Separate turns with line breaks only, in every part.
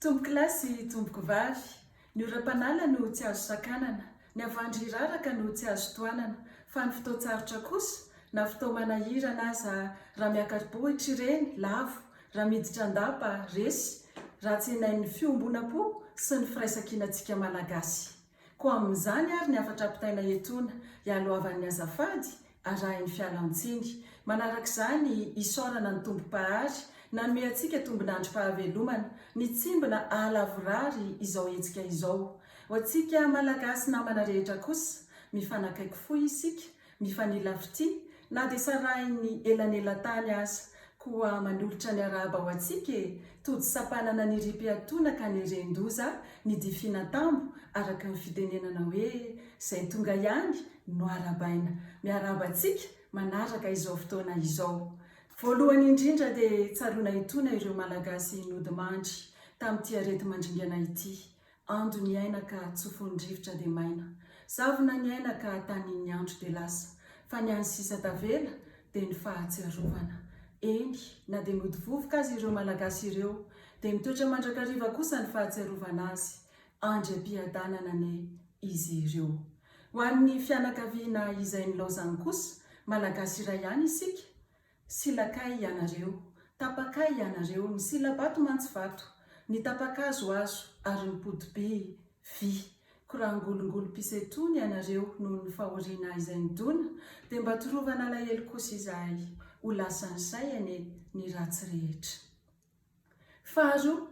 Tomboko lasy tomboko vavy, ny oram-panala no tsy azo sakanana, ny avandry raraka no tsy azo toanana, fa ny fotoan-tsarotra kosa na fotoa manahirana aza raha miakabohitra ireny lavo, raha miditra andapa resy, raha tsy enain'ny fiombona-po sy ny firaisan-kinantsika malagasy. Koa amin'izany ary ny afatra ampitaina etona hialohavan'ny azafady arahin'ny fialan-tsiny. Manaraka izany isaorana ny tombom-pahary, nanome antsika tombon'androm-pahavelomana, ny tsimbona ahalavorary izao hetsika izao. Ho antsika malagasy namana rehetra kosa, mifanakaiky fohy isika, mifanila na dia sarahin'ny elanelan-tany aza, koa manolotra ny arahaba ho antsika tody sapanana ny rim-piatoana ka ny ren-doza ny difina tambo araka ny fitenenana hoe izay tonga ihany no arabaina. Miaraba antsika manaraka izao fotoana izao. Voalohany indrindra dia tsaroana itona ireo malagasy nodimandry tamin'ity arety mandringana ity. Ando ny aina ka tsofin'ny rivotra dia maina, zavona ny aina ka tanin'ny andro dia lasa, fa ny any sisa tavela dia ny fahatsiarovana. Eny, na dia mody vovoka azy ireo malagasy ireo, dia mitoetra mandrakariva kosa ny fahatsiarovana azy, andriam-piadanana ne izy ireo. Ho an'ny fianakaviana izay nilaozany kosa, malagasy iray ihany isika, silakay ianareo, tapakay ianareo, ny silabato mantsivato, ny tapakazo azo ary ny podiby vy. Korangolongolo-pisetony ianareo noho ny fahoriana izay nidona, dia mba torovana alahelo kosa izay ho lasan'ny sainy ny ratsy rehetra. Faharoa,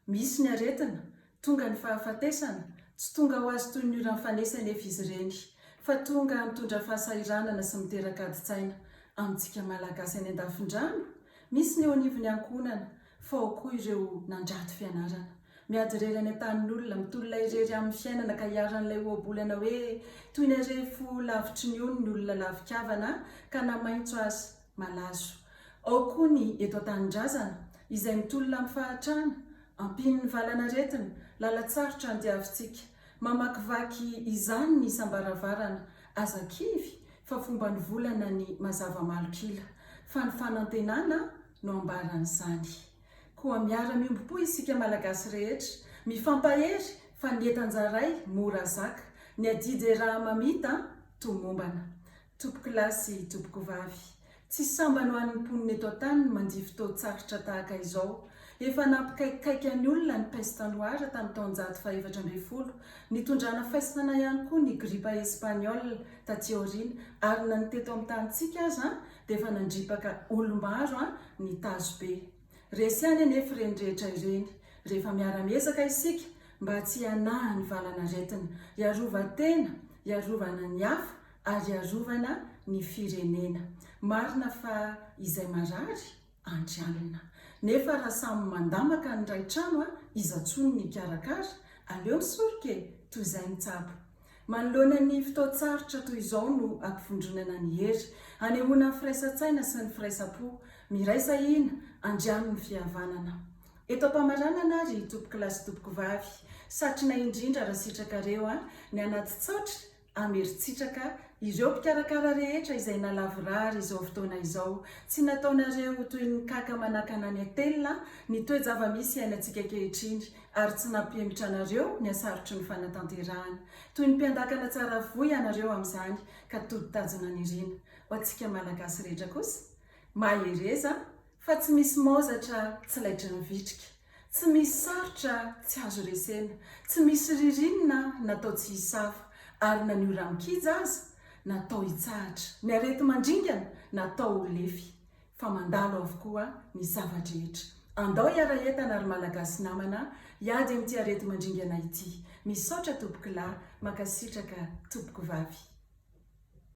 misy ny aretina, tonga ny fahafatesana, tsy tonga ho azy toy ny ora mifanesa nefa izy ireny, fa tonga mitondra fahasairanana sy miteraka adi-tsaina amintsika malagasy any an-dafindrano. Misy ny eo anivony ankonana, fa ao koa ireo nandrato fianarana, miady irery any an-tanin'olona, mitolona irery amin'ny fiainana ka hiaran'ilay ohabolana hoe toy ny arefo lavitry ny ony ny olona lavikavana ka namaintso azy malazo. Ao koa ny eto an-tanindrazana izay mitolona amin'ny fahatrana, ampin'ny valanaretina, lalatsarotra andiavintsika, mamakivaky izany ny isam-baravarana, aza-kivy fa fomba ny volana ny mazava malokila, fa ny fanantenana no ambaran'izany. Koa miara-miombo-po isika malagasy rehetra, mifampahery fa ny etan-jaray mora zaka, ny adidy raha mamita tomombana. Tompoko lasy tompoko vavy, tsy sambany ho an'ny mponina eto an-tany mandihy fotoan-tsarotra tahaka izao. Efa nampikaikikaiky ny olona ny peste noire tamin'ny taon-jato faha 1400, nitondrana faisana ihany koa ny gripa espaniola taty aoriana, ary na ny teto amin'ny tanintsika aza dia efa nandripaka olo-maro ny tazo be. Resy ihany anefa ireny rehetra ireny, rehefa miara-miezaka isika mba tsy hanahy ny valanaretina, hiarovan-tena, hiarovana ny hafa ary hiarovana ny firenena. Marina fa izay marary andrianina, nefa raha samy mandamaka ny ray trano izatsony ny karakara, aleo misoroka toy izay mitsabo. Manoloana ny fotoan-tsarotra toy izao no ampifondronana ny hery, anehoana ny firaisan-tsaina sy ny firaisan-po, miraisa ina andriano ny fihavanana. Eto am-pamaranana ary tompoko lasy tompoko vavy, satrina indrindra raha sitrakareo ny anaty tsaotra ameritsitraka ireo mpikarakara rehetra izay nalavorary izao fotoana izao. Tsy nataonareo toy ny kaka manakana ny atelina ny toe-java-misy ainantsika kehitriny, ary tsy nampihemitra anareo ny asarotry ny fanatanterahana. Toy ny mpiandakana tsara voy ianareo amin'izany ka todi-tazona ny rina. Ho antsika malagasy rehetra kosa, mahereza fa tsy misy maozatra tsy laitry ny vitrika, tsy misy sarotra tsy azo resena, tsy misy ririnina natao tsy hisafa, ary na ny ora mikija aza natao hitsahatra, ny arety mandringana natao ho lefy, fa mandalo avokoa ny zavadrehetra. Andao hiara-entana ary malagasy namana, hiady amin'ity arety mandringana ity. Misaotra tompoko lahy, makasitraka tompoko vavy.